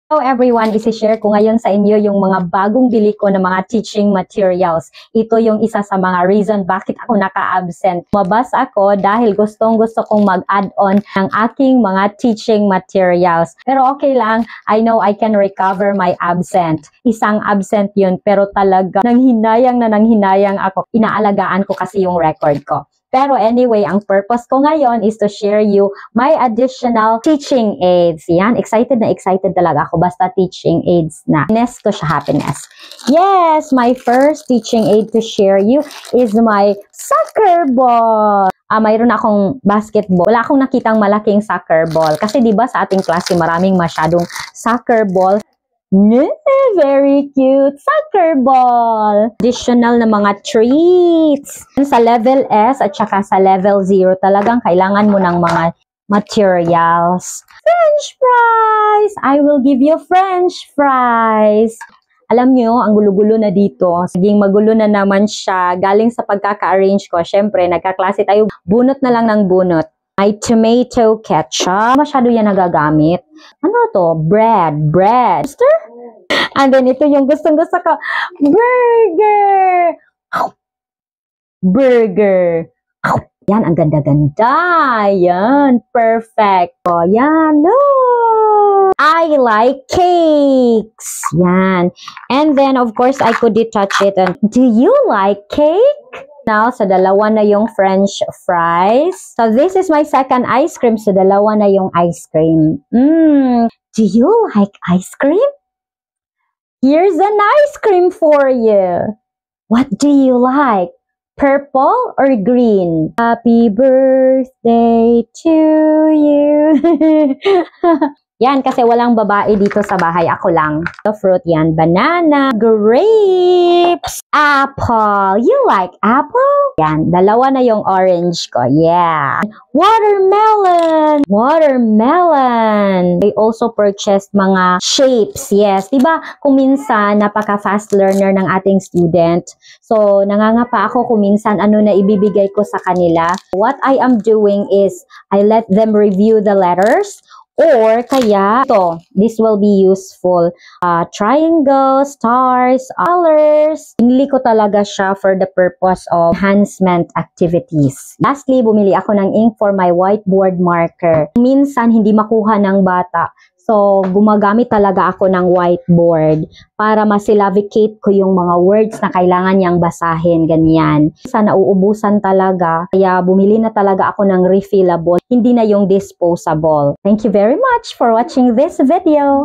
Hello everyone, isi-share ko ngayon sa inyo yung mga bagong bili ko na mga teaching materials. Ito yung isa sa mga reason bakit ako naka-absent. Mabas ako dahil gustong-gusto kong mag-add-on ng aking mga teaching materials. Pero okay lang, I know I can recover my absent. Isang absent yun, pero talaga nanghinayang ako. Inaalagaan ko kasi yung record ko. Pero anyway, ang purpose ko ngayon is to share you my additional teaching aids. Yan, excited na excited talaga ako basta teaching aids na. Nest ko siya happiness. Yes, my first teaching aid to share you is my soccer ball. Mayroon akong basketball. Wala akong nakitang malaking soccer ball. Kasi diba sa ating klase maraming masyadong soccer ball. Very cute soccer ball. Additional na mga treats. Sa level S at saka sa level 0 talagang kailangan mo ng mga materials. French fries! I will give you French fries. Alam nyo, ang gulo-gulo na dito. Saging magulo na naman siya. Galing sa pagkaka-arrange ko. Siyempre, nagkaklase tayo. Bunot na lang ng bunot. May tomato ketchup. Masyado yan nagagamit. Ano to? Bread. And then ito yung gustong-gusto ko. Burger. Yan, ang ganda-ganda. Yan, perfect. O, yan. No. I like cakes. Yan. And then, of course, I could detach it. And do you like cake? Now, sa dalawa na yung French fries. So, this is my second ice cream. So, dalawa na yung ice cream. Do you like ice cream? Here's an ice cream for you. What do you like? Purple or green? Happy birthday to you. Yan, kasi walang babae dito sa bahay. Ako lang. So, fruit yan. Banana, grapes, apple. You like apple? Yan, dalawa na yung orange ko. Yeah. Watermelon. I also purchased mga shapes. Yes, diba? Kung minsan, napaka-fast learner ng ating student. So, nangangapa ako kung minsan ano na ibibigay ko sa kanila. What I am doing is, I let them review the letters. Or kaya, this will be useful. Triangles, stars, colors. Pinili ko talaga siya for the purpose of enhancement activities. Lastly, bumili ako ng ink for my whiteboard marker. Minsan, hindi makuha ng bata. So, gumagamit talaga ako ng whiteboard para masilabicate ko yung mga words na kailangan niyang basahin, ganyan. Sana nauubusan talaga, kaya bumili na talaga ako ng refillable, hindi na yung disposable. Thank you very much for watching this video.